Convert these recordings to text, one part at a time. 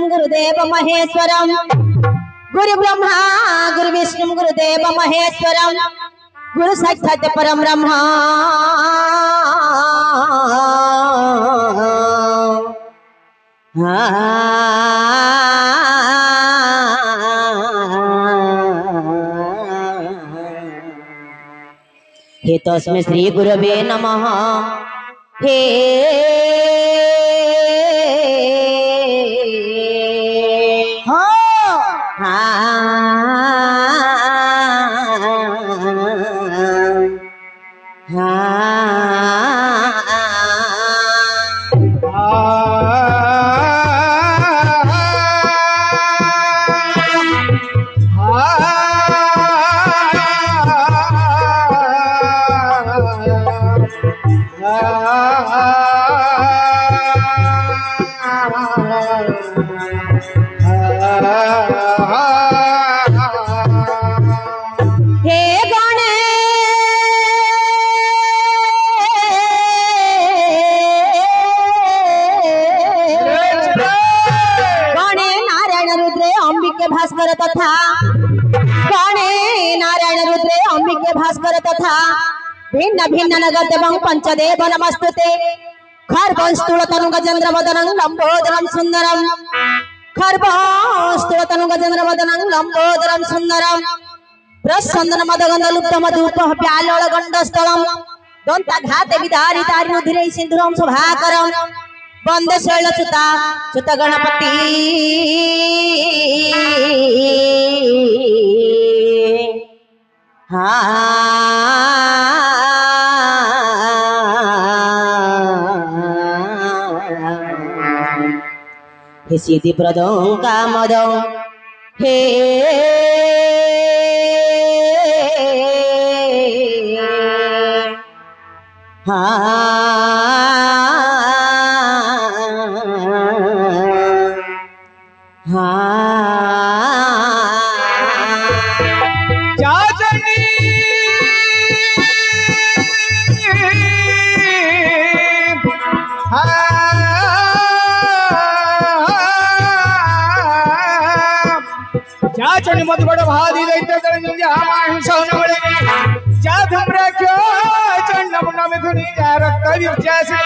गुरुदेव महेश्वरम गुरु ब्रह्मा गुरु विष्णु गुरुदेव महेश्वरम गुरु साक्षात परम ब्रह्म हे तस्मै श्री गुरवे नमः। हे भास्कर तथा गणे नारायण रुद्रे अंबिके भास्कर तथा भिन्न भिन्न नगत एवं पंचदेव नमस्तुते। खर्वस्तूल तनु गजेंद्र वदनं लंबोदरं सुंदरम खर्वस्तूल तनु गजेंद्र वदनं लंबोदरं सुंदरम प्रसन्न मदगंध लुप्त मधुप प्यालोल गंडस्थलम दंताघाते विदारितारि रुधिरे सिंधुरं शुभाकरम वंदे शैलच्युता च्युत गणपति हे सिद्धि प्रदं कामदं हे मत बड़ भारी दैत्य जा धूम्राख्यो चंडम नम धुनी जा रक्त विचासी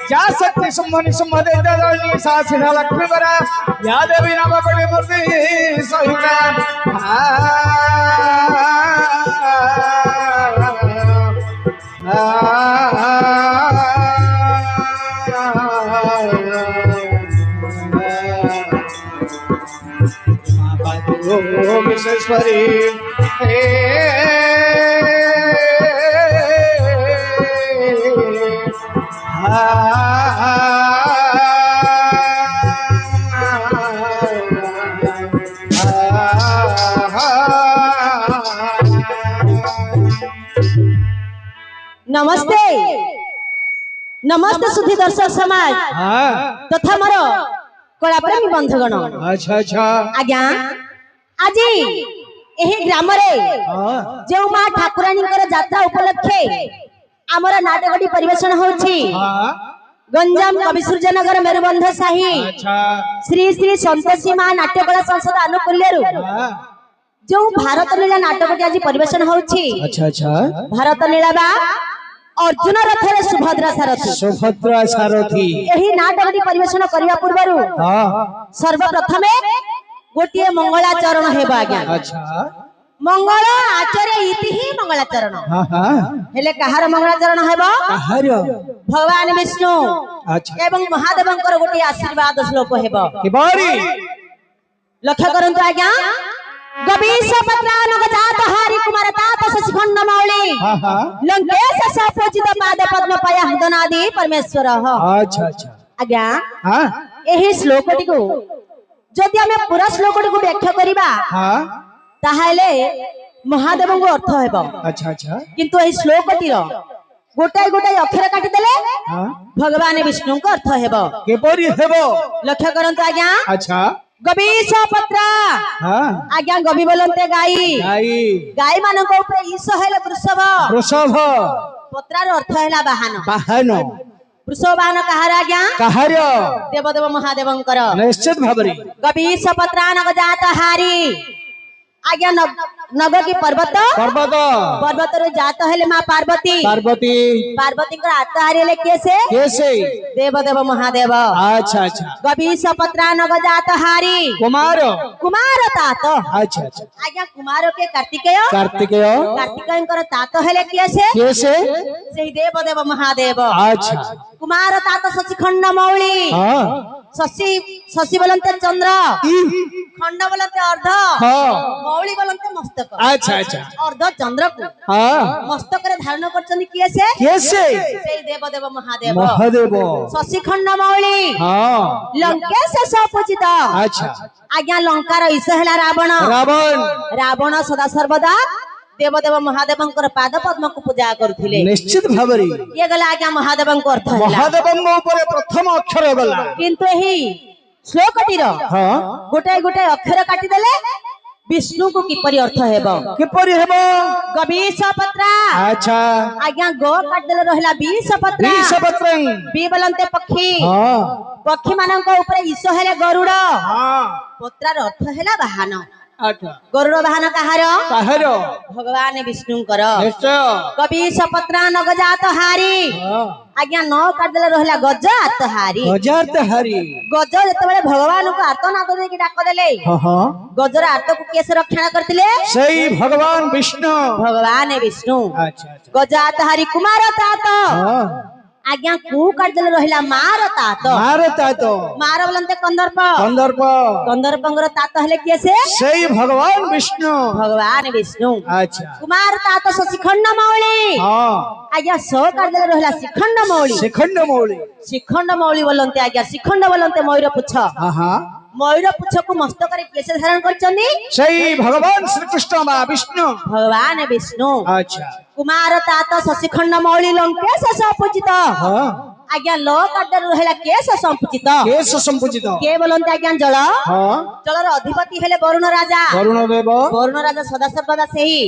जा शक्ति सम्मनि सम्मदे दलनी सासिना लक्ष्मी वरा या देवी नम बड़े मूर्ति सहिता विश्वेश्वरी नमस्ते नमस्ते सुधी दर्शक समाज तथा मोर कला प्रेमी बंधुगण। अच्छा अच्छा आज्ञा আজি ଏହି ଗ୍ରାମରେ ହଁ ଯେଉଁ ମା ଠାକୁରାଣୀଙ୍କର ଯାତ୍ରା ଉପଲକ୍ଷେ ଆମର ନାଟକଟି ପରିବେଷଣ ହେଉଛି ହଁ ଗଞ୍ଜାମ କବି ସୂର୍ଯ୍ୟନଗର ମେରୁବନ୍ଧ ସାହି ଆଚ୍ଛା ଶ୍ରୀ ଶ୍ରୀ ସନ୍ତୋଷୀ ମା ନାଟ୍ୟକଳା ସଂସଦ ଆନୁକୂଲ୍ୟରୁ ହଁ ଯେଉଁ ଭାରତ ଲୀଳା ନାଟକଟି ଆଜି ପରିବେଷଣ ହେଉଛି ଆଚ୍ଛା ଆଚ୍ଛା ଭାରତ ଲୀଳା ବା ଅର୍ଜୁନ ରଥରେ ସୁଭଦ୍ରା ସାରଥୀ ସୁଭଦ୍ରା ସାରଥୀ ଏହି ନାଟକଟି ପରିବେଷଣ କରିବା ପୂର୍ବରୁ ହଁ ସର୍ବପ୍ରଥମେ ଗୋଟିଏ ମଙ୍ଗଳାଚରଣ ହେବ ଆଜ୍ଞା ଆଚ୍ଛା ମଙ୍ଗଳ ଆଚରେ ଇତି ହିଁ ମଙ୍ଗଳାଚରଣ ହଁ ହଁ ହେଲେ କାହାର ମଙ୍ଗଳାଚରଣ ହେବ କାହାର ଭଗବାନ ବିଷ୍ଣୁ ଆଚ୍ଛା ଏବଂ ମହାଦେବଙ୍କର ଗୋଟିଏ ଆଶୀର୍ବାଦ ଶ୍ଲୋକ ହେବ କିପରି ଲକ୍ଷ୍ୟ କରନ୍ତୁ ଆଜ୍ଞା ଗବୀଶ ପତ୍ରାନକ ଜାତ ହାରି କୁମାର ତାପ ଶଶିଖଣ୍ଡ ମୌଳି ହଁ ହଁ ଲଙ୍କେଶ ସପୋଚିତ ପାଦ ପଦ୍ମ ପାୟ ହଦନାଦି ପରମେଶ୍ୱର ଆଚ୍ଛା ଆଚ୍ଛା ଆଜ୍ଞା ହଁ ଏହି ଶ୍ଲୋକଟିକୁ ଯଦି ଆମେ ପୁରା ଶ୍ଲୋକଟିକୁ ବ୍ୟାଖ୍ୟା କରିବା ହଁ ତାହେଲେ ମହାଦେବଙ୍କୁ ଅର୍ଥ ହେବ ଆଚ୍ଛା ଆଚ୍ଛା କିନ୍ତୁ ଏହି ଶ୍ଲୋକଟିର ଗୋଟାଏ ଗୋଟାଏ ଅକ୍ଷର କାଟିଦେଲେ ହଁ ଭଗବାନ ବିଷ୍ଣୁଙ୍କ ଅର୍ଥ ହେବ କିପରି ହେବ ଲକ୍ଷ୍ୟ କରନ୍ତୁ ଆଜ୍ଞା ଆଚ୍ଛା ଗବୀଶ ପତ୍ର ହଁ ଆଜ୍ଞା ଗବି ବୋଲନ୍ତେ ଗାଈ ଗାଈ ଗାଈ ମାନଙ୍କ ଉପରେ ଈଶ ହେଲେ ବୃଷଭ ବୃଷଭ ପତ୍ରାର ଅର୍ଥ ହେଲା ବାହନ ବାହନ ବୃଷଭ ବାହନ କାହାର ଆଜ୍ଞା କାହାର ଦେବଦେବ ମହାଦେବଙ୍କର ନିଶ୍ଚିତ ଭାବରେ ଗବୀଶ ପତ୍ରାନକ ଜାତ ହାରି ଆଜ୍ଞା ନଗ କି ପର୍ବତ ପର୍ବତ ପର୍ବତରୁ ଜାତ ହେଲେ ମା ପାର୍ବତୀ ପାର୍ବତୀ ପାର୍ବତୀଙ୍କର ଆତ୍ତହାରୀ ହେଲେ କିଏ ସେ କିଏ ସେ ଦେବଦେବ ମହାଦେବ ଆଚ୍ଛା ଆଚ୍ଛା ଗବୀଶ ପତ୍ରାନକ ଜାତ ହାରି କୁମାର କୁମାର ତାତ ଆଚ୍ଛା ଆଚ୍ଛା ଆଜ୍ଞା କୁମାର କିଏ କାର୍ତ୍ତିକେୟ କାର୍ତ୍ତିକେୟ କାର୍ତ୍ତିକେୟଙ୍କର ତାତ ହେଲେ କିଏ ସେ କିଏ ସେ ସେହି ଦେବଦେବ ମହାଦେବ ଆଚ୍ଛା କୁମାର ତାତ ଶଶିଖଣ୍ଡ ମୌଳି ହଁ ଶଶି ଶଶି ବୋଲନ୍ତେ ଚନ୍ଦ୍ର ଇ ଖଣ୍ଡ ବୋଲନ୍ତେ ଅର୍ଧ ହଁ ମୌଳି ବୋଲନ୍ତେ ମସ୍ତକ ଆଚ୍ଛା ଆଚ୍ଛା ଅର୍ଧ ଚନ୍ଦ୍ରକୁ ହଁ ମସ୍ତକରେ ଧାରଣ କରିଛନ୍ତି କିଏ ସେ କିଏ ସେ ସେଇ ଦେବଦେବ ମହାଦେବ ମହାଦେବ ଶଶିଖଣ୍ଡ ମୌଳି ହଁ ଲଙ୍କେଶ ସପୂଜିତ ଆଚ୍ଛା ଆଜ୍ଞା ଲଙ୍କାର ଈଶ ହେଲା ରାବଣ ରାବଣ ରାବଣ ସଦା ସର୍ବଦା ଦେବଦେବ ମହାଦେବଙ୍କର ପାଦ ପଦ୍ମକୁ ପୂଜା କରୁଥିଲେ ନିଶ୍ଚିତ ଭାବରେ ଇଏ ଗଲା ଆଜ୍ଞା ମହାଦେବଙ୍କ ଅର୍ଥ ହେଲା ମହାଦେବଙ୍କ ଉପରେ ପ୍ରଥମ ଅକ୍ଷର ଗଲା କିନ୍ତୁ ଏହି ଶ୍ଲୋକଟିର ହଁ ଗୋଟାଏ ଗୋଟାଏ ଅକ୍ଷର କାଟିଦେଲେ ବିଷ୍ଣୁକୁ କିପରି ଅର୍ଥ ହେବ କିପରି ହେବ ଗବୀଶ ପତ୍ରା ଆଚ୍ଛା ଆଜ୍ଞା ଗ କାଟିଦେଲେ ରହିଲା ବିଷ ପତ୍ରା ବିଷପତ୍ରଂ ବି ବୋଲନ୍ତେ ପକ୍ଷୀ ହଁ ପକ୍ଷୀ ମାନଙ୍କ ଉପରେ ଈଶ ହେଲେ ଗରୁଡ ହଁ ପତ୍ରାର ଅର୍ଥ ହେଲା ବାହନ ଆଚ୍ଛା ଗରୁଡ ବାହନ କାହାର କାହାର ଭଗବାନ ବିଷ୍ଣୁଙ୍କର ନିଶ୍ଚୟ କବିଶ ପତ୍ରା ନଗଜାତ ହାରି ହଁ ଆଜ୍ଞା ନ କାଟିଦେଲେ ରହିଲା ଗଜ ଆତ ହାରି ଗଜାର୍ଥ ହାରି ଗଜ ଯେତେବେଳେ ଭଗବାନଙ୍କୁ ଆର୍ତ୍ତନାଦ ଦେଇକି ଡାକ ଦେଲେ ହଁ ହଁ ଗଜର ଆର୍ତ୍ତକୁ କିଏ ରକ୍ଷଣ କରିଥିଲେ ସେଇ ଭଗବାନ ବିଷ୍ଣୁ ଭଗବାନ ବିଷ୍ଣୁ ଆଚ୍ଛା ଆଚ୍ଛା ଗଜାତ ହାରି କୁମାର ତାତ ହଁ ଆଜ୍ଞା କୁ କାଟିଦେଲେ ରହିଲା ମାର ତାତ ମାର ତାତ ମାର ବୋଲନ୍ତେ କନ୍ଦର୍ପ କନ୍ଦର୍ପ କନ୍ଦର୍ପଙ୍କର ତାତ ହେଲେ କିଏ ସେ ସେଇ ଭଗବାନ ବିଷ୍ଣୁ ଭଗବାନ ବିଷ୍ଣୁ ଆଚ୍ଛା କୁମାର ତାତ ଶଶିଖଣ୍ଡ ମୌଳି ହଁ ଆଜ୍ଞା ସୋ କାଟିଦେଲେ ରହିଲା ଶିଖଣ୍ଡ ମୌଳି ଶିଖଣ୍ଡ ମୌଳି ଶିଖଣ୍ଡ ମୌଳି ବୋଲନ୍ତେ ଆଜ୍ଞା ଶିଖଣ୍ଡ ବୋଲନ୍ତେ ମୟୂର ପୁଚ୍ଛ ହଁ ହଁ ମୟୂର ପୁଚ୍ଛକୁ ମସ୍ତକରେ କିଏ ସେ ଧାରଣ କରିଛନ୍ତି ସେଇ ଭଗବାନ ଶ୍ରୀକୃଷ୍ଣ ମା ବିଷ୍ଣୁ ଭଗବାନ ବିଷ୍ଣୁ ଆଚ୍ଛା କୁମାର ତାତ ଶଶିଖଣ୍ଡ ମୌଳି ଲଙ୍କେଶ ସଂପୂଜିତ ହଁ ଆଜ୍ଞା ଲ କାଟିଦେଲେ ରହିଲା କେଶ ସଂପୂଜିତ କେଶ ସମ୍ପୂଜିତ କିଏ ବୋଲନ୍ତେ ଆଜ୍ଞା ଜଳ ହଁ ଜଳର ଅଧିପତି ହେଲେ ବରୁଣ ରାଜା ବରୁଣ ଦେବ ବରୁଣ ରାଜା ସଦା ସର୍ବଦା ସେହି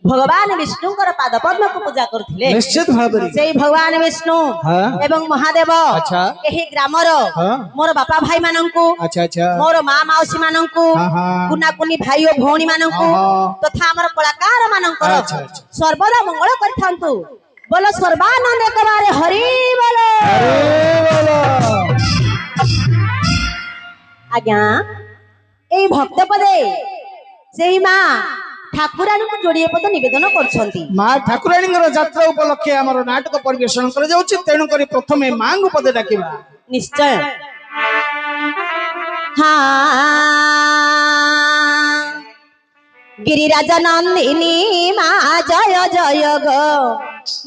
ଭଗବାନ ବିଷ୍ଣୁଙ୍କର ପାଦ ପଦ୍ମକୁ ପୂଜା କରୁଥିଲେ ନିଶ୍ଚିତ ଭାବରେ ସେଇ ଭଗବାନ ବିଷ୍ଣୁ ହଁ ଏବଂ ମହାଦେବ ଆଚ୍ଛା ଏହି ଗ୍ରାମର ହଁ ମୋର ବାପା ଭାଇ ମାନଙ୍କୁ ଆଚ୍ଛା ଆଚ୍ଛା ମୋର ମା ମାଉସୀ ମାନଙ୍କୁ ହଁ ହଁ କୁନା କୁନି ଭାଇ ଓ ଭଉଣୀ ମାନଙ୍କୁ ହଁ। ତଥା ଆମର କଳାକାର ମାନଙ୍କର ଆଚ୍ଛା, ଆଚ୍ଛା। ସର୍ବଦା ମଙ୍ଗଳ କରିଥାନ୍ତୁ ବୋଲ ସର୍ବାନନ୍ଦ ଏକବାରେ ହରି ବୋଲ ଆଜ୍ଞା ଏଇ ଭକ୍ତ ପଦେ ସେଇ ମା ଠାକୁରାଣୀଙ୍କୁ ଯୋଡ଼ିଏ ପଦ ନିବେଦନ କରୁଛନ୍ତି ମା ଠାକୁରାଣୀଙ୍କର ଯାତ୍ରା ଉପଲକ୍ଷେ ଆମର ନାଟକ ପରିବେଷଣ କରାଯାଉଛି ତେଣୁ କରି ପ୍ରଥମେ ମାଙ୍କୁ ପଦେ ଡାକିବା ନିଶ୍ଚୟ ହଁ गिरिराज नंदिनी मा जय जय गो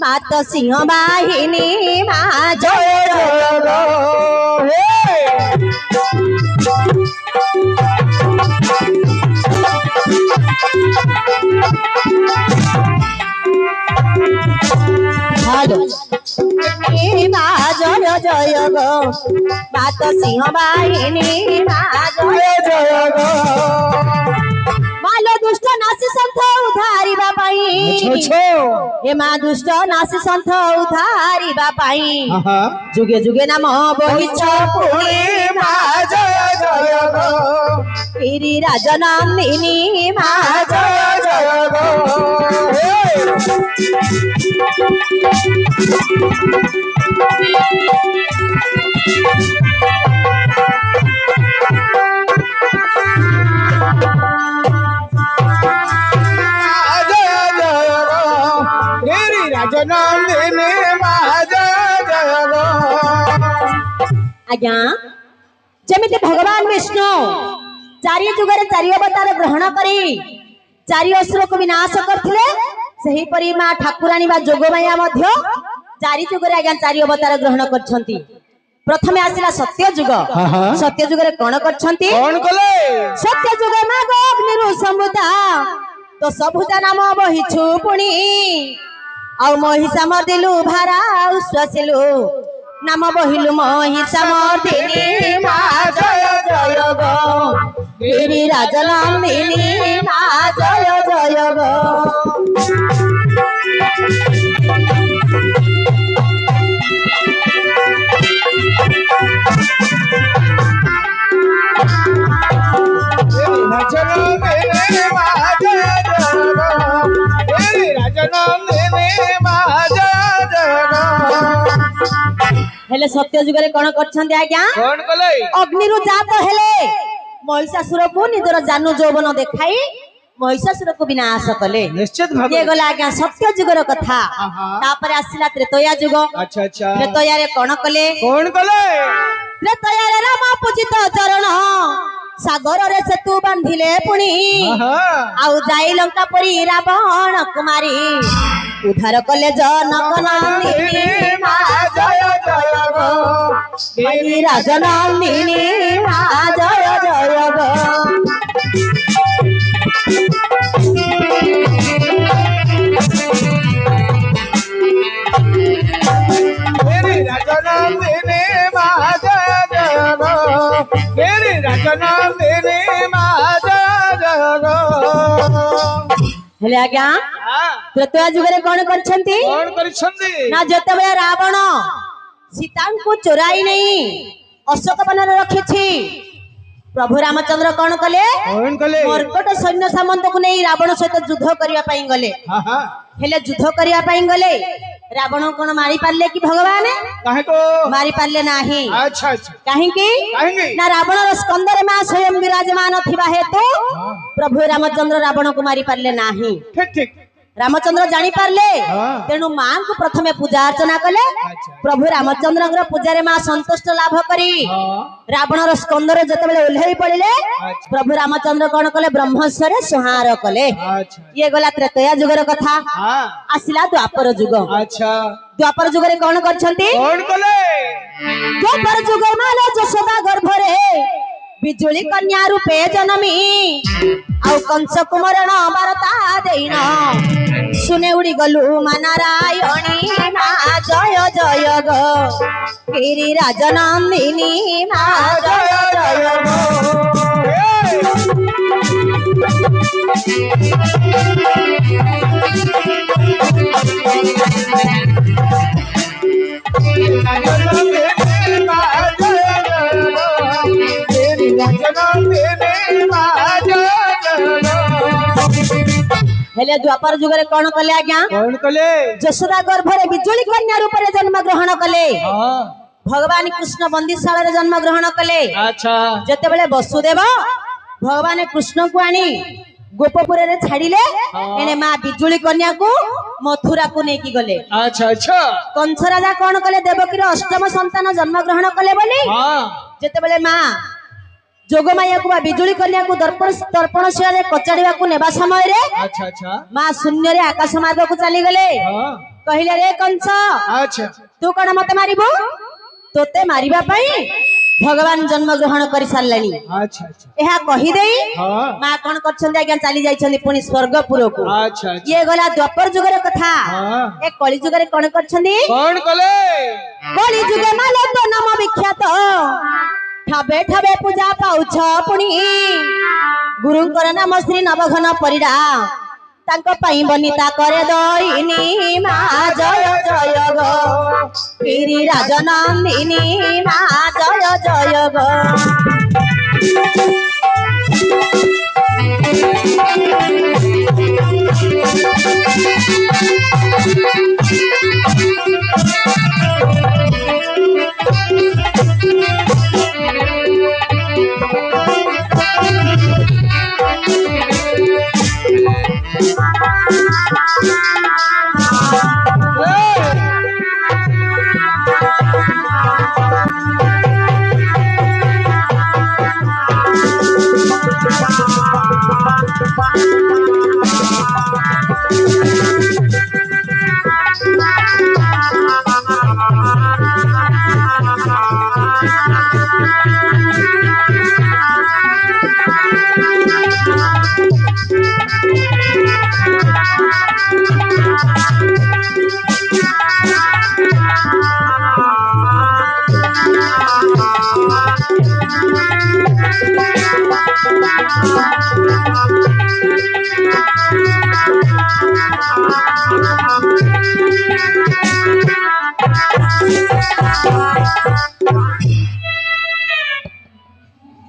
मात सिंह बाहिनी मा जय जय गो मा जय जय गो मात सिंह बाहिनी मा जय जय गो ए माँ दुष्ट नासी सन्थ उधारिबा पाई आहा जुगे जुगे नाम बहिछ पुणी मा जय जय गो गिरी राजनन्दिनी मा जय जय गो राजनंदिनी मा जय जय गो आज्ञा जमिति भगवान विष्णु चारि जुगरे चारि अवतार ग्रहण करी चारि असुर को विनाश करथिले सही परि मां ठाकुरानी बा जोगमाया मध्य चारि जुगरे आज्ञा चारि अवतार ग्रहण करछंती प्रथमे आसिला सत्य जुग सत्य जुगरे कोन करछंती कौन कले सत्य जुगे माग अग्निरु समुदा तो सबुजा नाम बहिछु पुणी आउ महिषा मर्दिलु भारा उश्वासिलु नाम बहिलु महिषा मर्दिनी मा जय जय गो गिरी राजनन्दिनी मा जय जय गो राजनंदिनी मा जय जय गो राजनंदिनी मा जय जय गो हेले सत्य जुगरे कोन करछन्ती आज्ञा कौन कले अग्निरु जात हेले महिषासुर को निजर जानू यौवन देखाई महिषासुर को विनाश कले निश्चित भाव ये गला आज्ञा सत्य जुगर कथा तापर आसिला त्रेतया जुग अच्छा अच्छा त्रेतया रे कोन कले कौन कले त्रेतया रे राम पूजित चरण सागर रे सेतु बांधिले पुणी आउ जाई लंका परी रावण कुमारी उद्धार कले जनक नंदिनी मा जय जय गो गिरी राजनंदिनी मा जय जय गो राजनंदिनी मा जय जय गो राजनंदिनी मा जय जय गो हेले आज्ञा त्रेतया जुगरे कोन करछंती कौन करिसंदी ना जतबे रावण सीता को चोराई नहीं अशोक वन रखी प्रभु रामचंद्र कौन कले कौन कले मर्कट सैन्य सामंत को नहीं रावण सहित युद्ध करने गले हेले युद्ध करने गले रावण कौन मारी पारले कि भगवान काहे को मारी पारले नाही अच्छा अच्छा कहीं ना रावण स्कंदरे मां स्वयं विराजमान थिबा हेतु प्रभु रामचंद्र रावण को मारी पारले नाही ठीक ठीक रामचंद्र जानी पारले तेणु मां को प्रथमे पूजा अर्चना कले प्रभु रामचंद्र पूजा मां संतुष्ट लाभ करी रावण स्कंदर जतबेले ओल्हेई पड़िले प्रभु रामचंद्र कौन कले ब्रह्मस्वर संहार कले ये गला त्रेतया जुगर कथा आसिला द्वापर जुग अच्छा द्वापर जुगरे कौन करछंती कौन कले द्वापर जुग मालो यशोदा गर्भरे बिजुली कन्या रूपे जनमी आउ कंस कुमरण वार्ता देन सुने उड़ी गलु मा नारायणी मा जय जय गो गिरी राजनंदिनी मा जय जय गो हेले द्वापर जुगरे कौन कले आज्ञा कौन कले यशोदा गर्भरे बिजुली कन्या रूप रे जन्म ग्रहण कले भगवान कृष्ण बंदीशाला रे जन्म ग्रहण कले अच्छा जते बेले वसुदेव भगवान कृष्ण को आनी गोपपुर रे छाड़िले एने मां बिजुली कन्या को मथुरा को नेकी गले अच्छा अच्छा कंस राजा कौन कले देवकी रे अष्टम संतान जन्म ग्रहण कले बोली जते बेले मां जोगमाया को बिजुली कन्या को दर्पण शिला कचाड़वा को नेबा समय रे अच्छा अच्छा मां शून्य रे आकाश मार्ग को चली गले कहिले रे कंस अच्छा तू कौन मत मारिबो तोते मारिबा पई भगवान जन्म ग्रहण कर सारलानी अच्छा अच्छा एहा कहि देई मां कोन करछन आज्ञा चली जाइछन पुनी स्वर्गपुर को अच्छा ये गला द्वापर जुगर कथा ए कली जुगर कोन करछन कौन कले कली जुगे मालो तो नाम विख्यात ठबे ठबे पूजा पाउछ पुनी गुरुंकर नाम श्री नवघन परिडा तांको पई बनिता करे दईनी मा जय जय गो गिरी राजनंदिनी मा जय जय गो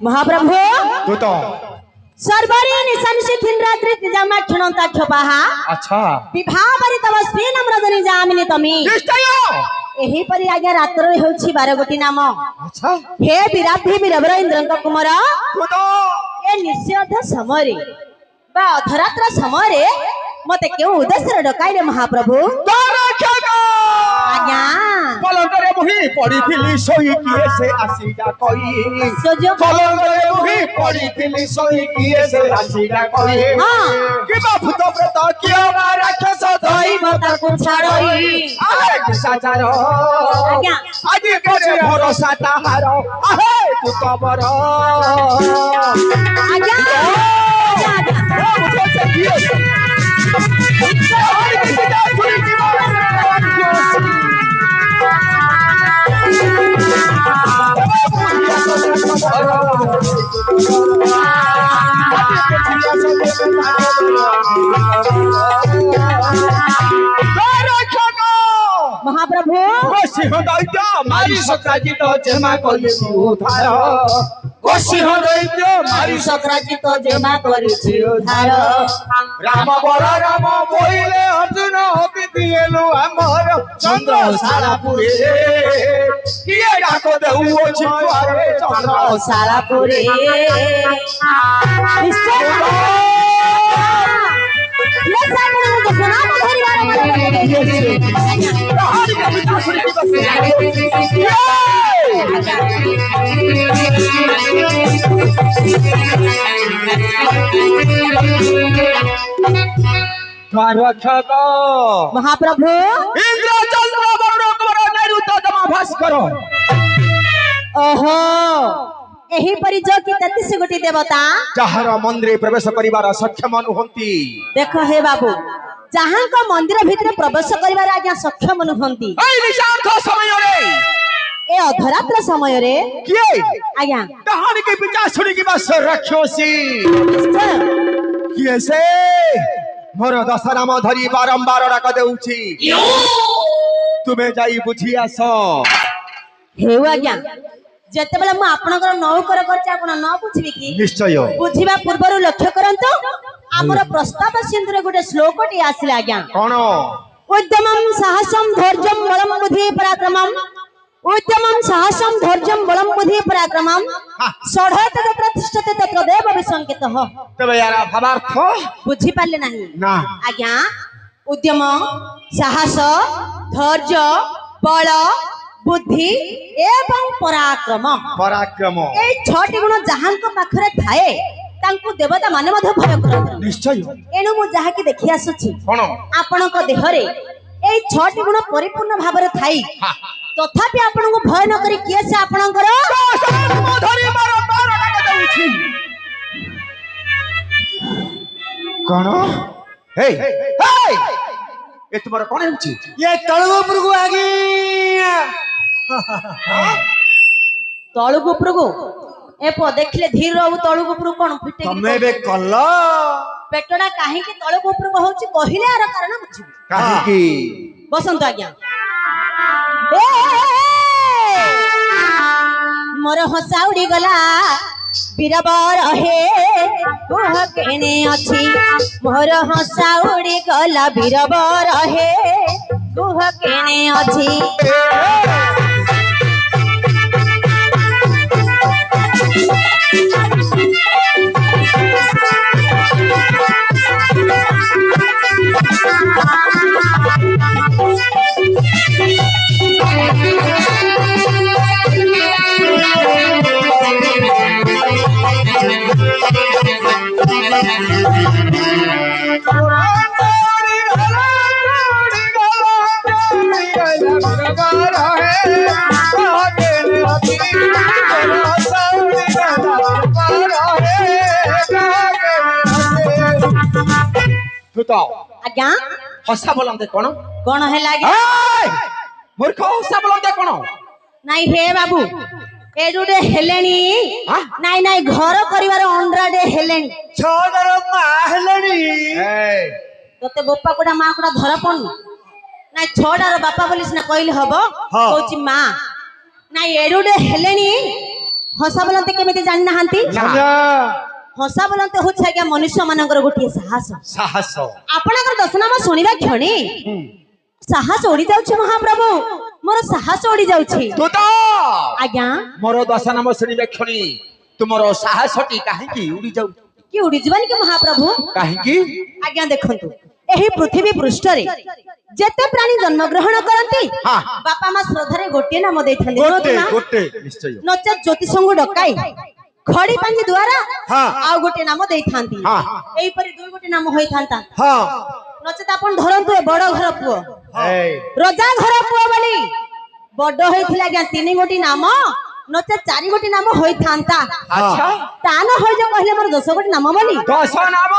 महाप्रभु तू तो सर्वरी निशन सिथिन रात्रि तिजामा ठणंता ठपाहा अच्छा विवाह परि तव श्री नम्रदनी जामिनी तमी निश्चय एही परि आज्ञा रात्र हेउछि 12 गोटी नाम अच्छा हे विराधि वीरवर इंद्रंक कुमार तू तो ए निश्चय समय रे बा अधरात्र समय रे मते केउ उद्देश्य डकाइले महाप्रभु आज्ञा पलंगरे मुही पड़ीथिली सोई किए से आसीडा कई सोजो पलंगरे मुही पड़ीथिली सोई किए से आसीडा कई हां कि भूत व्रत किया राक्षस दैव ताकु छाड़ई आहे पिशाचार आज्ञा आदि करे भरोसा ताहार आहे तू कबर आज्ञा महाप्रभु सिंह दैत्य मारी सकाजित जेमा कलिसी उद्धार सिंह दैत्य मारी सकाजित जेमा कलिसी उद्धार राम बर राम बोइले अर्जुन हति दिएलु हमर चंद्र सालापुरे किए डाको देउ अछि द्वारे चंद्र सालापुरे ले सामने को सुना मधुरी रक्षक महाप्रभु इंद्र चंद्र वरुण कुमार नैऋत्य जमा भास्कर ओहो एही परि जो कि 33 गोटी देवता जहार मंदिर प्रवेश करिवार सक्षम नुहंती देख हे बाबू जहां को मंदिर भीतर प्रवेश करिवार आज्ञा सक्षम नुहंती ए निशांत समय रे ए अधरात्र समय रे किए आज्ञा कहानी के विचार सुनी की बस रख्योसी किए से मोर दशनाम धरी बारंबार डाक देउछि तुमे जाई बुझी आस हेउ आज्ञा जते बेला म आपनकर नौकर करछि आपन न बुझबी की निश्चय बुझिबा पूर्वरु लक्ष्य करंतो हमर प्रस्ताव सिंधुरे गोटे श्लोकटी आसिला आज्ञा कोन उद्यमं साहसं धैर्यं बलं बुद्धि पराक्रमं उद्यमं साहसं धैर्यं बलं बुद्धि पराक्रमं षडयत तत्र तिष्ठते तत्र देव विसंकेतः तबे यार भावार्थ बुझी पाले नाही ना आज्ञा उद्यम साहस धैर्य बल बुद्धि एवं पराक्रम पराक्रम ए छटी गुण जहां को पाखरे थाए तांको देवता माने मधे भय करत निश्चय एनु मु जहा कि देखि आसुछि कोन आपन को देहरे ए छटी गुण परिपूर्ण भाबरे थाई तथापि आपन को भय न करी किए से आपन कर धरी मार बार डाक देउछि कोन हे हे ए तुमर कोन होछि ये तळगो पुरगु आगी तळगु पुरगु ए प देखले धीर रहू तळगु पुरगु कोन फिटे तमे बे कल्ल ପେଟଟା କାହିଁକି ତଳକୁ ଉପରକୁ ହଉଛି କହିଲେ ଆର କାରଣ ବୁଝିବୁ। କାହିଁକି? ବସନ୍ତୁ ଆଜ୍ଞା। ମୋର ହସା ଉଡ଼ିଗଲା ବୀରବର ହେ କୁହ କେନେ ଅଛି। ମୋର ହସା ଉଡ଼ିଗଲା ବୀରବର ହେ କୁହ କେନେ ଅଛି। ଆଜ୍ଞା ହସା ବୋଲନ୍ତେ କଣ? କଣ ହେଲା ଆଜ୍ଞା? ମୂର୍ଖ ହସା ବୋଲନ୍ତେ କଣ? ନାଇଁ ହେ ବାବୁ ଏଡୁଟେ ହେଲେଣି। ନାଇଁ ନାଇଁ ଘର କରିବାର ଅଣ୍ଡାଟେ ହେଲେଣି। ଛଅଟାର ମା ହେଲେଣି। ତତେ ବୋପା କୋଟା ମା କୋଟା ଧରା ପଡୁନି। ନାଇଁ ଛଅଟାର ବାପା ବୋଲି ସିନା କହିଲେ ହବ। କହୁଛି ମା। ନାଇଁ ଏଡୁଟେ ହେଲେଣି। ହସା ବୋଲନ୍ତେ କେମିତି ଜାଣିନାହାନ୍ତି? ହସା ବୋଲନ୍ତେ ହଉଛି ଆଜ୍ଞା ମନୁଷ୍ୟ ମାନଙ୍କର ଗୋଟିଏ ସାହସ। ସାହସ। ଆପଣଙ୍କର ଦଶନାମ ଶୁଣିବା କ୍ଷଣି ସାହସ ଉଡି ଯାଉଛି ମହାପ୍ରଭୁ। ମୋର ସାହସ ଉଡି ଯାଉଛି। ଆଜ୍ଞା ମୋର ଦଶ ନାମ ଶୁଣିବେ କ୍ଷଣି ତୁମର ସାହସଟି କାହିଁକି ଉଡି ଯାଉଛି? କି ଉଡିଯିବାନି କି ମହାପ୍ରଭୁ? କାହିଁକି? ଆଜ୍ଞା ଦେଖନ୍ତୁ ଏହି ପୃଥିବୀ ପୃଷ୍ଠରେ ଯେତେ ପ୍ରାଣୀ ଜନ୍ମ ଗ୍ରହଣ କରନ୍ତି ବାପା ମା ଶ୍ରଦ୍ଧାରେ ଗୋଟିଏ ନାମ ଦେଇଥାନ୍ତି। ନଚେତ ଜ୍ୟୋତିଷଙ୍କୁ ଡକାଇ ଖଡି ପାଞ୍ଜି ଦ୍ୱାରା ଆଉ ଗୋଟିଏ ନାମ ଦେଇଥାନ୍ତି। ଏଇପରି ଦୁଇ ଗୋଟିଏ ନାମ ହୋଇଥାନ୍ତା। ନଚେତ ଆପଣ ଧରନ୍ତୁ ଏ ବଡ ଘର ପୁଅ ରଜା ଘର ପୁଅ ବୋଲି ବଡ ହେଇଥିଲେ ଆଜ୍ଞା ତିନି ଗୋଟି ନାମ ନଚେତ ଚାରି ଗୋଟି ନାମ ହୋଇଥାନ୍ତା। ତା ନ ହୋଇଯ କହିଲେ ମୋର 10 ଗୋଟି ନାମ ବୋଲି। 10 ନାମ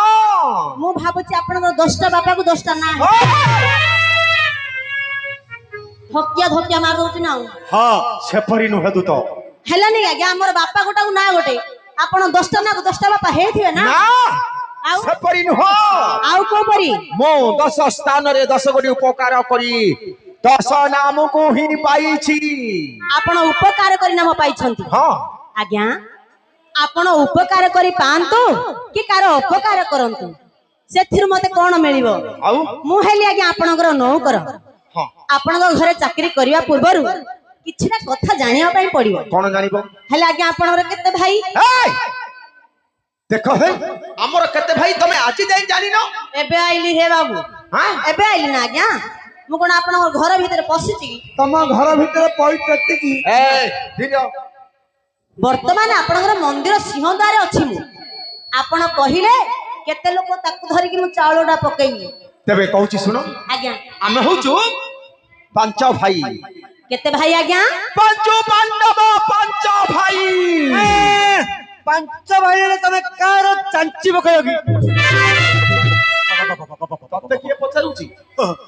ମୁଁ ଭାବୁଛି ଆପଣଙ୍କର 10ଟା ବାପାକୁ 10ଟା ନା ଧକିଆ ଧକିଆ ମାର ଦଉଛି ନା। ସେପରି ନୁହେଁ ତୁ ତ ହେଲାନି ଆଜ୍ଞା ଆମର ବାପା ଗୋଟାକୁ ନା ଗୋଟେ ଆପଣ 10ଟା ନା 10ଟା ବାପା ହେଇଥିବେ ନା। ଆଉ ସେପରି ନୁହଁ। ଆଉ କୋପରି? ମୁଁ 10 ସ୍ଥାନରେ 10 ଗୋଟି ଉପକାର କରି 10 ନାମକୁ ହିଁ ପାଇଛି। ଆପଣ ଉପକାର କରି ନାମ ପାଇଛନ୍ତି? ଆଜ୍ଞା ଆପଣ ଉପକାର କରି ପାଆନ୍ତୁ କି କାର ଅପକାର କରନ୍ତୁ ସେଥିରୁ ମତେ କଣ ମିଳିବ? ମୁଁ ହେଲି ଆଜ୍ଞା ଆପଣଙ୍କର ନୌକର। ଆପଣଙ୍କ ଘରେ ଚାକିରି କରିବା ପୂର୍ବରୁ କିଛିଟା କଥା ଜାଣିବା ପାଇଁ ପଡିବ। କଣ ଜାଣିବ? ହେଲେ ଆଜ୍ଞା ଆପଣଙ୍କର କେତେ ଭାଇ? ଦେଖ ହେ ଆମର କେତେ ଭାଇ ତମେ ଆଜି ଯାଇ ଜାଣିନ? ଏବେ ଆଇଲି ହେ ବାବୁ। ଏବେ ଆଇଲି ନା ଆଜ୍ଞା। ମୁଁ କଣ ଆପଣଙ୍କ ଘର ଭିତରେ ପଶିଛି? ତମ ଘର ଭିତରେ ପଇଚତିକି ବର୍ତ୍ତମାନ ଆପଣଙ୍କର ମନ୍ଦିର ସିଂହଦ୍ୱାରରେ ଅଛି ମୁଁ। ଆପଣ କହିଲେ କେତେ ଲୋକ ତାକୁ ଧରିକି ମୁଁ ଚାଉଳଟା ପକେଇବି। ତେବେ କହୁଛି ଶୁଣ। ଆଜ୍ଞା ଆମେ ହଉଛୁ 5 ଭାଇ। କେତେ ଭାଇ ଆଜ୍ଞା? 5 ପାଣ୍ଡବ 5 ଭାଇ। 5 ଭାଇରେ ତମେ କାର ଚାଞ୍ଚି ପକେଇବ କି? ତତେ କିଏ ପଚାରୁଛି?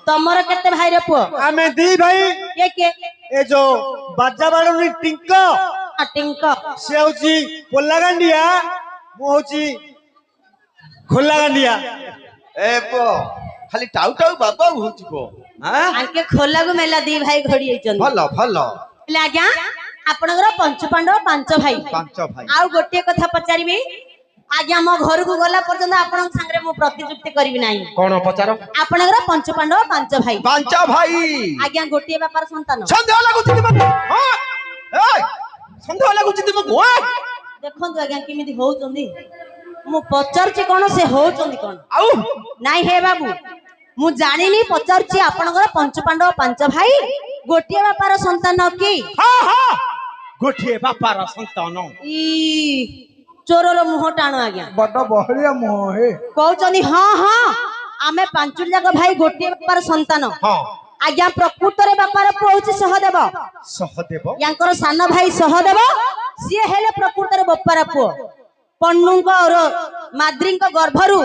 ତମର କେତେ ଭାଇର ପୁଅ? ଆମେ 2 ଭାଇ। କିଏ? ଏ ଯୋ ବାଜା ବାଡୁନି ଟିଙ୍କ ଟିଙ୍କ ସେ ହଉଛି ପୋଲାଗାଣ୍ଡିଆ ମୁଁ ହଉଛି ଖୋଲାଗାଣ୍ଡିଆ। ଏ ପୁଅ ଖାଲି ଟାଉ ଟାଉ ବାବା ହଉଛି ପୁଅ। ଆଙ୍କେ ଖୋଲାକୁ ମେଲା 2 ଭାଇ ଘଡି ହେଇଛନ୍ତି। ଭଲ ଭଲ। ହେଲେ ଆଜ୍ଞା ଆପଣଙ୍କର ପଞ୍ଚୁ ପାଣ୍ଡବ 5 ଭାଇ। 5 ଭାଇ। ଆଉ ଗୋଟିଏ କଥା ପଚାରିବି ଆଜ୍ଞା ମୋ ଘରକୁ ଗଲା ପର୍ଯ୍ୟନ୍ତ ଆପଣଙ୍କ ସାଙ୍ଗରେ ମୁଁ ପ୍ରତିଯୁକ୍ତି କରିବି ନାହିଁ। କଣ ପଚାର? ଆପଣଙ୍କର ପଞ୍ଚୁ ପାଣ୍ଡବ 5 ଭାଇ। 5 ଭାଇ ଆଜ୍ଞା ଗୋଟିଏ ବାପାର ସନ୍ତାନ। ସନ୍ଦେହ ଲାଗୁଛି ତୁମକୁ? ସନ୍ଦେହ ଲାଗୁଛି ତୁମକୁ? ଦେଖନ୍ତୁ ଆଜ୍ଞା କେମିତି ହଉଛନ୍ତି। ମୁଁ ପଚାରୁଛି କଣ ସେ ହଉଛନ୍ତି କଣ? ଆଉ ନାଇଁ ହେ ବାବୁ ମୁଁ ଜାଣିନି ପଚାରୁଛି ଆପଣଙ୍କର ପଞ୍ଚୁ ପାଣ୍ଡବ 5 ଭାଇ ଗୋଟିଏ ବାପାର ସନ୍ତାନ କି? ଗୋଟିଏ ବାପାର ସନ୍ତାନ। ଚୋରର ମୁହଁ ଟାଣୁ ଆଜ୍ଞା। ବଡ ବହଳିଆ ମୁହଁ ହେ। କହୁଛନ୍ତି ହଁ ଆମେ 5 ଯାକ ଭାଇ ଗୋଟିଏ ବାପାର ସନ୍ତାନ। ଆଜ୍ଞା ପ୍ରକୃତରେ ବାପାର ପୁଅ ହଉଛି ସହଦେବ। ୟାଙ୍କର ସାନ ଭାଇ ସହଦେବ ସିଏ ହେଲେ ପ୍ରକୃତରେ ବାପାର ପୁଅ। ପଣ୍ଡୁଙ୍କ ମାଦ୍ରୀଙ୍କ ଗର୍ଭରୁ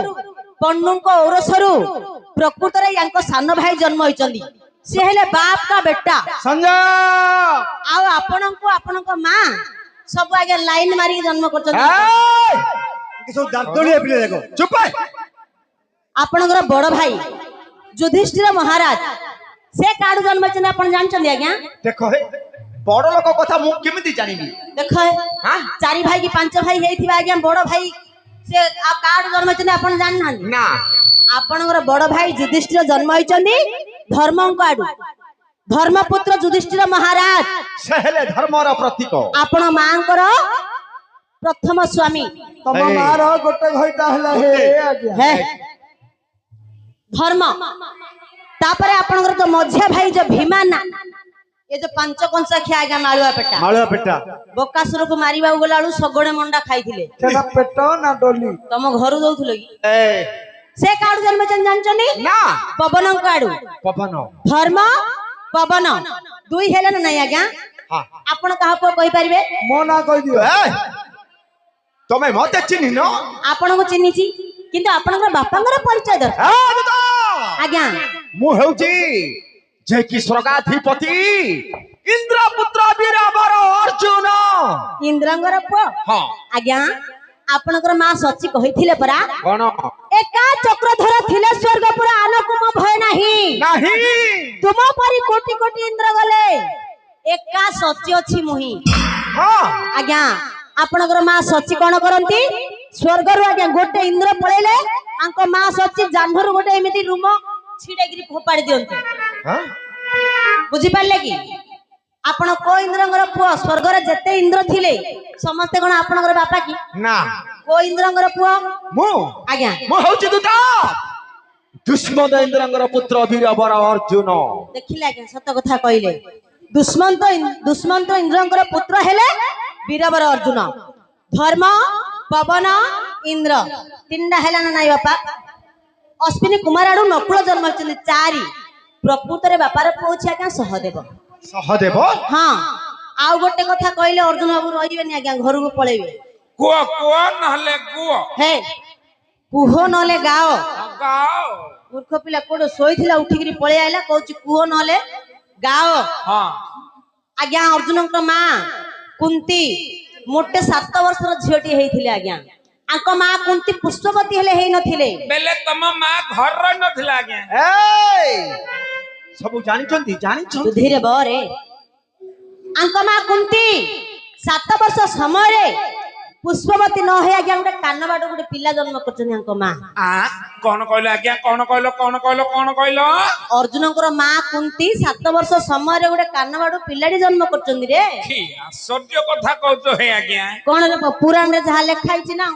ପଣ୍ଡୁଙ୍କ ଔରସରୁ ପ୍ରକୃତରେ ୟାଙ୍କ ସାନ ଭାଇ ଜନ୍ମ ହୋଇଛନ୍ତି। ସିଏ ହେଲେ ବାପ କା ବେଟା। ଆଉ ଆପଣଙ୍କ ମା ସବୁ ଆଜ୍ଞା ଲାଇନ ମାରିକି ଜନ୍ମ କରୁଛନ୍ତି। ସବୁ ଦାନ୍ତଳିଆ ପିଲା ଯାକ। ଚୁପ ଆପଣଙ୍କର ବଡ ଭାଇ ଯୁଧିଷ୍ଠିର ମହାରାଜ ସେ କାଡୁ ଜନ୍ମ ହେଇଛନ୍ତି ଆପଣ ଜାଣିଛନ୍ତି ଆଜ୍ଞା? ଦେଖ ହେ ବଡ ଲୋକ କଥା ମୁଁ କେମିତି ଜାଣିବି? ଦେଖ ହାଁ? 4 ଭାଇ କି 5 ଭାଇ ହେଇଥିବା ଆଜ୍ଞା ବଡ ଭାଇ ସେ କାଡୁ ଜନ୍ମ ହେଇଛନ୍ତି ଆପଣ ଜାଣିନାହାନ୍ତି? ନା ଆପଣଙ୍କର ବଡ ଭାଇ ଯୁଧିଷ୍ଠିର ଜନ୍ମ ହେଇଛନ୍ତି ଧର୍ମଙ୍କ ଆଡୁ। ଧର୍ମପୁତ୍ର ଯୁଧିଷ୍ଠିର ମହାରାଜ ସେ ହେଲେ ଧର୍ମର ପ୍ରତୀକ। ଆପଣ ମାଙ୍କର ପ୍ରଥମ ସ୍ୱାମୀ। ତମ ଏଇ। ମାର ଗୋଟେ ଘଇତା ହେଲା ହେ ଆଜ୍ଞା। ହେ ଧର୍ମ। ତାପରେ ଆପଣଙ୍କର ତ ମଝିଆ ଭାଇ ଯୋ ଭୀମା ନା ଏ ଯୋ 5 କଂସାଖିଆ ଆଜ୍ଞା ମାଳୁଆ ପେଟା ମାଳୁଆ ପେଟା ବକାସୁରକୁ ମାରିବାକୁ ଗଲା ବେଳୁ ଶଗଡେ ମଣ୍ଡା ଖାଇଥିଲେ। ସେଟା ପେଟ ନା ଡୋଲି? ତମ ଘରୁ ଦଉଥିଲ କି? ଏ ସେ କାଡୁ ଜନ୍ମ ହେଇଛନ୍ତି ଜାଣିଛନ୍ତି? ନା ପବନଙ୍କ ଆଡୁ। ପବନ। ଧର୍ମ ପବନ ଦୁଇ ହେଲେ ନା ନାଇଁ ଆଜ୍ଞା? ହଁ ଆପଣ କାହା ପୁଅ କହିପାରିବେ? ମୋ ନା କହିଦିଅ। ଏ ତମେ ମତେ ଚିହ୍ନିନ? ଆପଣଙ୍କୁ ଚିହ୍ନିଛି କିନ୍ତୁ ଆପଣଙ୍କର ବାପାଙ୍କର ପରିଚୟ ଦରକାର। ଏ ଦୁତ! ଆଜ୍ଞା ମୁଁ ହେଉଛି ଯେ କି ସ୍ୱର୍ଗାଧିପତି ଇନ୍ଦ୍ରପୁତ୍ର ବୀରବର ଅର୍ଜୁନ। ଇନ୍ଦ୍ରଙ୍କର ପୁଅ। ହଁ ଆଜ୍ଞା ଆପଣଙ୍କର ମା ସଚି କହିଥିଲେ ପରା କଣ? ଏକା ଚକ୍ରଧର ଥିଲେ ସ୍ୱର୍ଗପୁର ଆନକୁ ମୋ ଭୟ ନାହିଁ। ନାହିଁ ତୁମ ପରି କୋଟି କୋଟି ଇନ୍ଦ୍ର ଗଲେ ଏକା ସଚି ଅଛି ମୁହିଁ। ହଁ ଆଜ୍ଞା ଆପଣଙ୍କର ମା ସଚି କଣ କରନ୍ତି? ସ୍ୱର୍ଗରୁ ଆଜ୍ଞା ଗୋଟେ ଇନ୍ଦ୍ର ପଳେଇଲେ ତାଙ୍କ ମା ସଚି ଜାହ୍ନରୁ ଗୋଟେ ଏମିତି ରୁମ ଛିଡେଇକିରି ଫୋପାଡି ଦିଅନ୍ତି। ହଁ? ବୁଝିପାରିଲେ କି? ଆପଣ କୋ ଇନ୍ଦ୍ରଙ୍କର ପୁଅ? ସ୍ୱର୍ଗରେ ଯେତେ ଇନ୍ଦ୍ର ଥିଲେ ସମସ୍ତେ କଣ ଆପଣଙ୍କର ବାପା କି? ନା କୋ ଇନ୍ଦ୍ରଙ୍କର ପୁଅ? ମୁଁ ଆଜ୍ଞା ମୁଁ ହେଉଛି ଦୂତ ଦୁଷ୍ମନ୍ତ ଇନ୍ଦ୍ରଙ୍କର ପୁତ୍ର ବୀରବର ଅର୍ଜୁନ। ଦେଖିଲେ ଆଜ୍ଞା ସତ କଥା କହିଲେ। ଦୁଷ୍ମନ୍ତ ଇନ୍ଦ୍ରଙ୍କର ପୁତ୍ର ହେଲେ ବୀରବର ଅର୍ଜୁନ। ଧର୍ମ ପବନ ଇନ୍ଦ୍ର ତିନିଟା ହେଲା ନା ନାଇଁ ବାପା? ଅଶ୍ବିନୀ କୁମାର ଆଡୁ ନକୁଳ ଜନ୍ମ ହେଇଛନ୍ତି 4। ପ୍ରକୃତରେ ବାପାର ପୁଅ ଅଛି ଆଜ୍ଞା ସହଦେବ। ସହଦେବ? ହଁ ଆଉ ଗୋଟେ କଥା କହିଲେ ଅର୍ଜୁନ ବାବୁ ରହିବେନି ଆଜ୍ଞା ଘରକୁ ପଳେଇବେ। କୁହ କୁହ ନହେଲେ କୁହ ହେ କୁହ ନହେଲେ ଗାଅ। ଗାଅ। ମୂର୍ଖ ପିଲା କୋଉଠି ଶୋଇଥିଲା ଉଠିକିରି ପଳେଇ ଆଇଲା କହୁଛି କୁହ ନହେଲେ ଗାଅ। ହଁ ଆଜ୍ଞା ଅର୍ଜୁନଙ୍କ ମା କୁନ୍ତି ମୋଟେ 7 ବର୍ଷର ଝିଅଟି ହେଇଥିଲେ ଆଜ୍ଞା। ଆଙ୍କ ମା କୁନ୍ତି ପୁଷ୍ପବତୀ ହେଲେ ହେଇନଥିଲେ। ବେଲେ ତମ ମା ଘର ନଥିଲା ଆଜ୍ଞା। ଏଇ ସବୁ ଜାଣିଛନ୍ତି ଜାଣିଛନ୍ତି? ଧୀରେ ବରେ ଆଙ୍କ ମା କୁନ୍ତି 7 ବର୍ଷ ସମୟରେ ପୁଷ୍ପବତୀ ନ ହେଇ ଆଜ୍ଞା ଗୋଟେ କାନବାଟ ଗୋଟେ ପିଲା ଜନ୍ମ କରିଛନ୍ତି ଆଙ୍କ ମା। କଣ କହିଲ ଆଜ୍ଞା? କଣ କହିଲ? କଣ କହିଲ? କଣ କହିଲ? ଅର୍ଜୁନଙ୍କର ମା କୁନ୍ତି 7 ବର୍ଷ ସମୟରେ ଗୋଟେ କାନବାଡୁ ପିଲାଟି ଜନ୍ମ କରିଛନ୍ତି ରେ। କି ଆଶ୍ଚର୍ଯ୍ୟ କଥା କହୁଛ ହେ ଆଜ୍ଞା। କଣ ରେ ପୁରାଣରେ ଯାହା ଲେଖା ହେଇଛି ନା।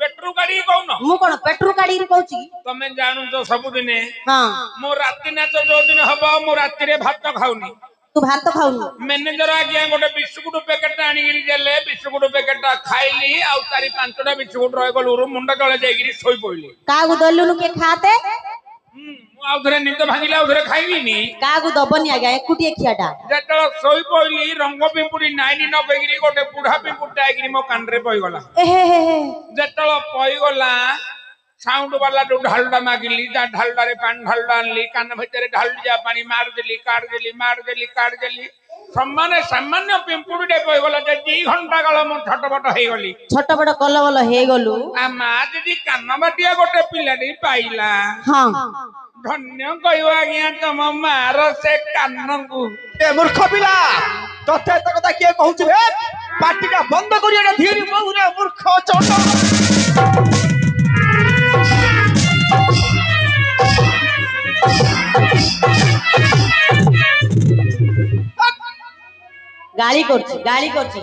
ପେଟ୍ରୁ ଗାଡି କହୁନ? ମୁଁ କଣ ପେଟ୍ରୁ କାଢିକି କହୁଛି କି? ତମେ ଜାଣୁଛ ସବୁଦିନେ ହଁ ମୋ ରାତି ନାଚ ଯୋଉ ଦିନ ହବ ମୁଁ ରାତିରେ ଭାତ ଖାଉନି। ତୁ ଭାତ ଖାଉନୁ? ମ୍ୟାନେଜର ଆଜ୍ଞା ଗୋଟେ ବିସ୍କୁଟ ପ୍ୟାକେଟ ଆଣିକିରି ଦେଲେ ବିସ୍କୁଟ ପ୍ୟାକେଟ ଖାଇଲି ଆଉ 4-5ଟା ବିସ୍କୁଟ ରହିଗଲୁ ମୁଣ୍ଡ ତଳେ ଯାଇକିରି ଶୋଇ ପଇଲି। କାହାକୁ ଦେଲୁନୁ କିଏ ଖାତେ? ମୁଁ ଆଉ ଥରେ ନିଦ ଭାଙ୍ଗିଲେ ଆଉ ଥରେ ଖାଇବିନି। କାହାକୁ ଦବନି ଆଜ୍ଞା ଏକୁଟିଏ ଖିଆଟା। ଯେତେବେଳେ ଶୋଇ ପଇଲି ରଙ୍ଗ ପିମ୍ପୁଡି 9 ନଗେଇକିରି ଗୋଟେ ବୁଢା ପିମ୍ପୁଡିଟା ଆଇକିରି ମୋ କାନରେ ପଇଗଲା। ଯେତେବେଳେ ପଇଗଲା ସାଉଣ୍ଡ ବାଲାଠୁ ଢାଲୁଟା ମାଗିଲି ତା ଢାଲୁଟାରେ ପାଣି ଢାଲୁଟା ଆଣିଲି କାନ ଭିତରେ ଢାଲୁଟା ପାଣି ମାରିଦେଲି କାଢିଦେଲି ସାମାନ୍ୟ ପିମ୍ପୁଡିଟେ ପଇଗଲା ଯେ 2 ଘଣ୍ଟା କାଳ ମୁଁ ଛଟପଟ ହେଇଗଲି। ଛଟପଟ କଲବଲ ହେଇଗଲୁ। ଆ ମା ଯଦି କାନ ବାଟିଆ ଗୋଟେ ପିଲାଟି ପାଇଲା ହଁ ଧନ୍ୟ କହିବ ଆଜ୍ଞା ତମ ମାର ସେ କାନକୁ। ଏ ମୂର୍ଖ ପିଲା ତତେ ଏତେ କଥା କିଏ କହୁଛି? ହେ ପାଟିଟା ବନ୍ଦ କରିଆ ଧୀରେ ବହୁରେ ମୂର୍ଖ ଚଣ୍ଡ। ଗାଳି କରୁଛି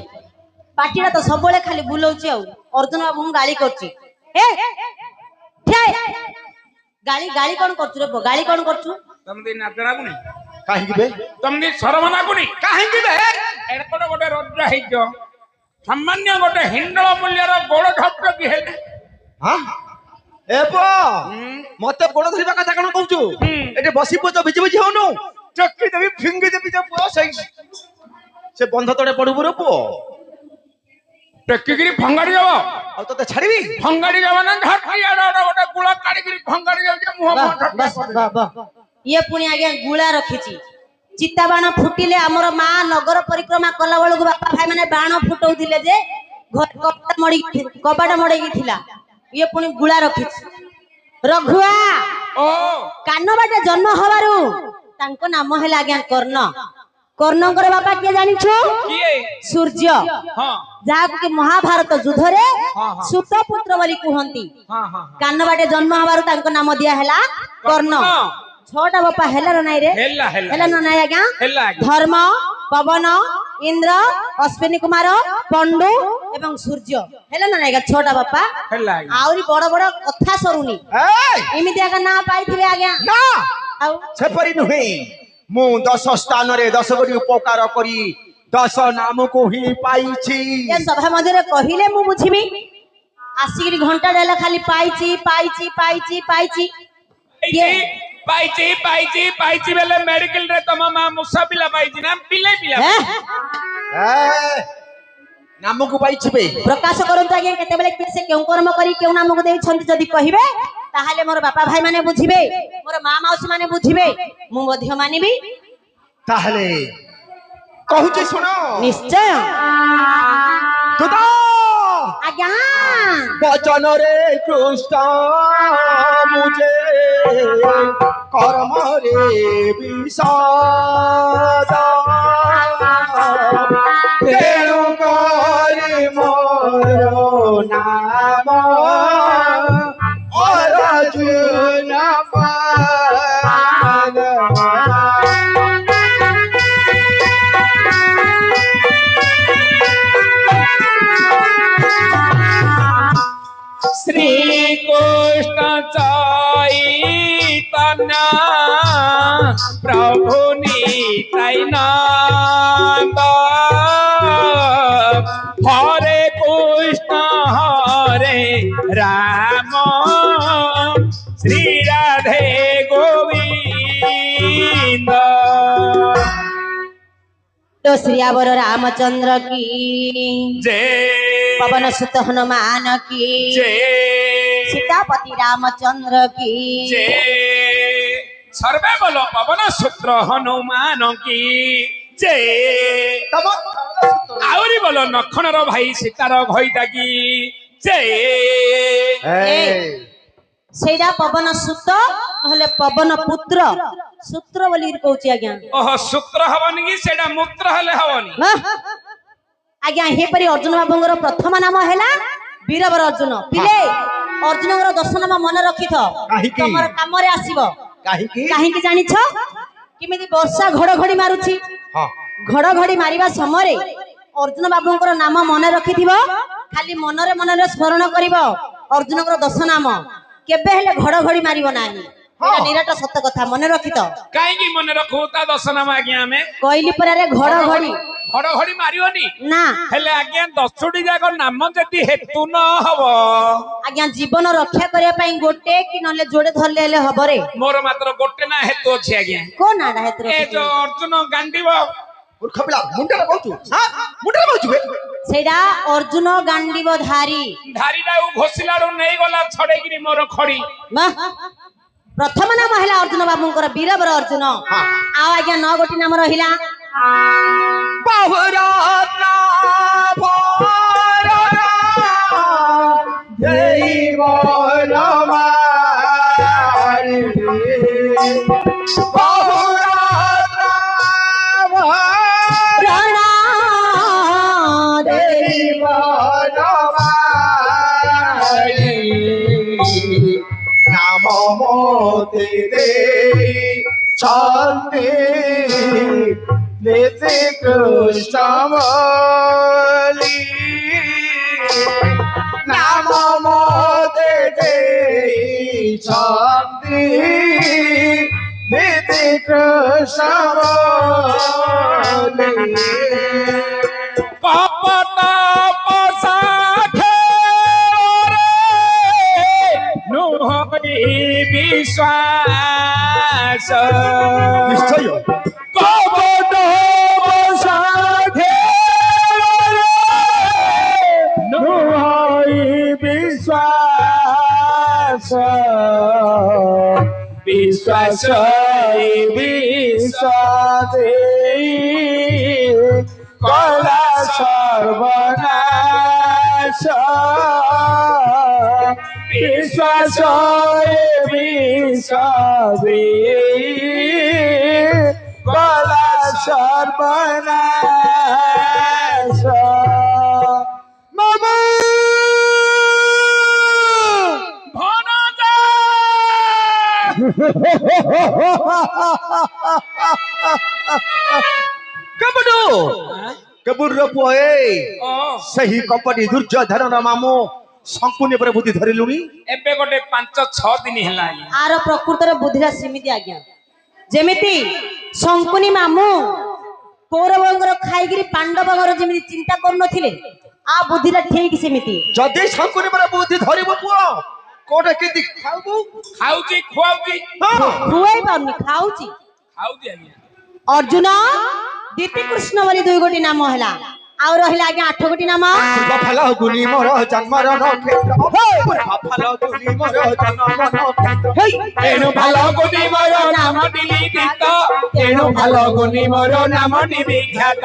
ପାଟିଟା ତ ସବୁବେଳେ ଖାଲି ବୁଲଉଛି ଆଉ ଅର୍ଜୁନ ବାବୁଙ୍କୁ ଗାଳି କରୁଛି। ଗାଳି କଣ କରୁଛୁ ରେ? ଗାଳି କଣ କରୁଛୁ? ତମେ ନାଚ ଲାଗୁନି? କାହିଁକି ବେ? ତମେ ଶରମ ଲାଗୁନି? କାହିଁକି ବେ? ଏଡେ ଗୋଟେ ରଜ ହେଇଛ ସାମାନ୍ୟ ଗୋଟେ ହିଣ୍ଡଳ ମୂଲ୍ୟର ଗୋଡ ଝପଟକି ହେଲେ ଏ ପୁଅ ମତେ ଗୋଡ ଧରିବା କଥା କଣ କହୁଛୁ? ଏଠି ବସି ପୁଅ ଭିଜି ଭିଜି ହଉନୁ ଚକି ଦେବି ଫିଙ୍ଗି ଦେବି ଯେ ପୁଅ ସେଇ ସେ ବନ୍ଧ ତଳେ ପଡିବୁ ରେ ପୁଅ। ଟେକିକିରି ଫଙ୍ଗାଡି ଦବ? ଆଉ ତତେ ଛାଡିବି? ଫଙ୍ଗାଡି ଦବ ନା ଗୋଟେ ଗୁଳ କାଢିକିରି ଫଙ୍ଗାଡି ଯାଉଛି ମୁହଁ ଇଏ ପୁଣି ଆଜ୍ଞା ଗୁଳା ରଖିଛି। ଚିତା ବାଣ ଫୁଟିଲେ ଆମର ମା ନଗର ପରିକ୍ରମା କଲା ବେଳକୁ ବାପା ଭାଇ ମାନେ ବାଣ ଫୁଟଉଥିଲେ ଯେ କବାଟ ମଡେଇକି ଥିଲା। ଇଏ ପୁଣି ଗୁଳା ରଖିଛି। ରଘୁଆ ଓ କାନ ବାଟେ ଜନ୍ମ ହବାରୁ ତାଙ୍କ ନାମ ହେଲା ଆଜ୍ଞା କର୍ଣ୍ଣ। କର୍ଣ୍ଣଙ୍କର ବାପା କିଏ ଜାଣିଛୁ? କିଏ? ସୂର୍ଯ୍ୟ, ହଁ ଯାହାକୁ କି ମହାଭାରତ ଯୁଦ୍ଧରେ ହଁ, ହଁ। ସୁତ ପୁତ୍ର ବୋଲି କୁହନ୍ତି। ହଁ ହଁ କାନ ବାଟେ ଜନ୍ମ ହବାରୁ ତାଙ୍କ ନାମ ଦିଆ ହେଲା କର୍ଣ୍ଣ। ଛଅଟା ବାପା ହେଲା ନା ନାଇଁ ରେ? ହେଲା ନା ନାଇଁ ଆଜ୍ଞା? ହେଲା ଆଜ୍ଞା। ଧର୍ମ, ପବନ, ଇନ୍ଦ୍ର, ଅଶ୍ୱିନୀ କୁମାର, ପଣ୍ଡୁ ଏବଂ ସୂର୍ଯ୍ୟ। ହେଲା ନା ନାଇଁ ଆଜ୍ଞା? ଛଅଟା ବାପା। ହେଲା ଆଜ୍ଞା। ଆହୁରି ବଡ ବଡ କଥା ସରୁନି, ଏମିତି ଆଜ୍ଞା ନାଁ ପାଇଥିବେ ଆଜ୍ଞା। ନା ଆଉ ସେପରି ନୁହେଁ। ମୁଁ 10 ସ୍ଥାନରେ 10 କୋଟି ଉପକାର କରି 10 ନାମକୁ ହିଁ ପାଇଛି। ଏ ସଭା ମଧ୍ୟରେ କହିଲେ ମୁଁ ବୁଝିବି। ଆସିକିରି ଘଣ୍ଟା ଡେଲା ଖାଲି ପାଇଛି ପାଇଛି ପାଇଛି ପାଇଛି। ପାଇଛି ବେଲେ ମେଡିକାଲ ରେ ତମ ମା ମୁସା ପିଲା ପାଇଛି ନା ପିଲେ ପିଲା? ନାମକୁ ପାଇଛି ବେ। ପ୍ରକାଶ କରନ୍ତୁ ଆଜ୍ଞା କେତେବେଳେ ସେ କେଉଁ କର୍ମ କରି କେଉଁ ନାମକୁ ଦେଇଛନ୍ତି ଯଦି କହିବେ ତାହେଲେ ମୋର ବାପା ଭାଇ ମାନେ ବୁଝିବେ, ମୋର ମା ମାଉସୀ ମାନେ ବୁଝିବେ, ମୁଁ ମଧ୍ୟ ମାନିବି। ତାହେଲେ କହୁଛି ଶୁଣ। ନିଶ୍ଚୟ ତୁତ ଆଜ୍ଞା। ବଚନରେ କୃଷ୍ଣ ମୁझे କର୍ମରେ ବିଷାଦ ତେଣୁ କରି ମୋର ନାମ ଅର୍ଜୁନ ପାଦ। श्री कृष्ण चैतन्य प्रभु नित्यानंद हरे कृष्ण हरे राम श्री राधे गोविंद। तो श्रीयावर रामचंद्र की जय, पवन सुत हनुमान की जय, सीतापति रामचंद्र की जय। सर्वे बोलो पवन सूत्र हनुमान की जय। आउरी बोलो नखनर भाई सीतार भईटा की जय। ସେଇଟା ପବନ ସୁତ ନହେଲେ ପବନ ପୁତ୍ର ସୂତ୍ର ବୋଲି କହୁଛି ଆଜ୍ଞା। ଓହୋ ସୂତ୍ର ହବନି କି ସେଟା ମୂତ୍ର ହେଲେ ହବନି। ଆଜ୍ଞା ଏହିପରି ଅର୍ଜୁନ ବାବୁଙ୍କର ପ୍ରଥମ ନାମ ହେଲା ବୀରବର ଅର୍ଜୁନ। ପିଲେ ଅର୍ଜୁନଙ୍କର 10 ନାମ ମନେ ରଖିଥ, ତମର କାମରେ ଆସିବ। କାହିଁକି ଜାଣିଛ? କେମିତି ବର୍ଷା ଘଡଘଡି ମାରୁଛି, ଘଡଘଡି ମାରିବା ସମୟରେ ଅର୍ଜୁନ ବାବୁଙ୍କର ନାମ ମନେ ରଖିଥିବ। ଖାଲି ମନରେ ମନରେ ସ୍ମରଣ କରିବ ଅର୍ଜୁନଙ୍କର 10 ନାମ, କେବେ ହେଲେ ଘଡଘଡି ମାରିବ ନାହିଁ। ଏଟା ନିରାଟ ସତ କଥା, ମନେ ରଖିଥ। କାହିଁକି ମନେ ରଖୁ ତା 10 ନାମ ଆଜ୍ଞା? ଆମେ କହିଲି ପରାରେ ଘଡଘଡି ଘଡଘଡି ମାରିବନି ନା। ହେଲେ ଆଜ୍ଞା 10ଟି ଯାକ ନାମ ଯଦି ହେତୁ ନ ହବ ଆଜ୍ଞା ଜୀବନ ରକ୍ଷା କରିବା ପାଇଁ ଗୋଟେ କି ନହେଲେ ଯୋଡେ ଧରଲେ ହେଲେ ହବରେ। ମୋର ମାତ୍ର ଗୋଟେ ନା ହେତୁ ଅଛି ଆଜ୍ଞା। କୋ ନାଟା ହେତୁ ଏ ଯୋଉ ଅର୍ଜୁନ ଗାଣ୍ଡିବ ମୂର୍ଖ ପିଲା ମୁଣ୍ଡରେ କହୁଛୁ, ମୁଣ୍ଡରେ କହୁଛୁ ବେ। ସେଇଟା ଅର୍ଜୁନ ଗାଣ୍ଡିବ ଧାରୀ। ଧାରିଟାକୁ ଘୋଷିଲାରୁ ନେଇଗଲା ଛଡେଇକିରି ମୋର ଖଡି। ପ୍ରଥମ ନାମ ହେଲା ଅର୍ଜୁନ ବାବୁଙ୍କର ବୀରବର ଅର୍ଜୁନ। ଆଉ ଆଜ୍ଞା 9 ଗୋଟି ନାମ ରହିଲା। ବହୁରତ୍ନ ଭରତ ଦେଇ ବନମାଳି ବହୁରତ୍ନ ପ୍ରାଣ ଦେଇ ବନମାଳି ନାମ ମୋତେ ଦେଇ ଶାନ୍ତି नीति कृष्णमली नाम मोदे शांति नीति कृष्णमली कपट पसाखे नुहरी विश्वास निश्चय कपट पसाखे नुहरी विश्वास विश्वास विश्वासे कला सर्वनाश विश्वास विश्वासी बला सर्वनाश मामा कबडू कबूर पुओ सही कपटी दुर्योधन मामू शंकुनी पर बुद्धि धरिलुनी एबे गोटे 5-6 दिन हैला आर प्रकृतर बुद्धिरा सेमिति आज्ञा जेमिति शंकुनी मामू कौरवंगर खाइगिरी पांडवंगर जेमिति चिंता करनथिले आ बुद्धिरा ठीक सेमिति जदि शंकुनी पर बुद्धि धरिबो पुओ कोटे केति खाउबो खाउची खुआउची खुआई पाउनी खाउची खाउची आज्ञा अर्जुन दीति कृष्ण बोली 2 गोटी नाम हैला आ रहिला आज्ञा 8 गोटी नाम बफल गुनी मोर जन्मर न क्षेत्र बफल गुनी मोर जन्मर न क्षेत्र तेणु भालो गुनी मोर नाम निलिखित तेणु भालो गुनी मोर नाम निविख्यात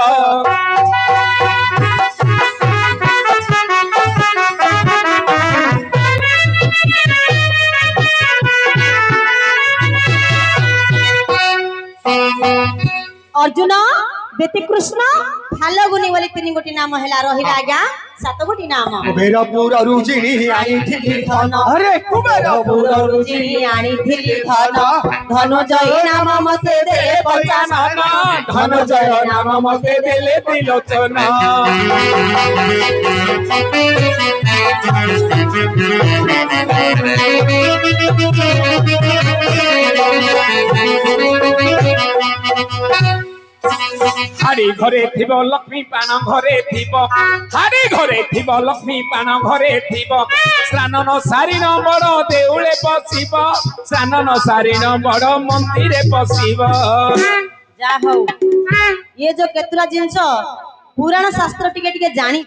अर्जुन दीति कृष्ण फाल्गुनी बोली 3 गोटी नाम हैला रहिला आज्ञा 7 गोटी नाम कुबेरपुर रुचिनी आई थिली धन अरे कुबेरपुर रुचिनी आनी थिली धन धनजय नाम मते दे बचाना धनजय नाम मते देले त्रिलोचना हाड़ी घरे थिब लक्ष्मी पान घरे थिब हाड़ी घरे थिब लक्ष्मी पान घरे थिब स्नान सारिन बड़ देउले पसिब स्नान सारिन बड़ मंदिरे पसिब जा हो ये जो केतुरा जिंस पुराण शास्त्र टिके टिके जानी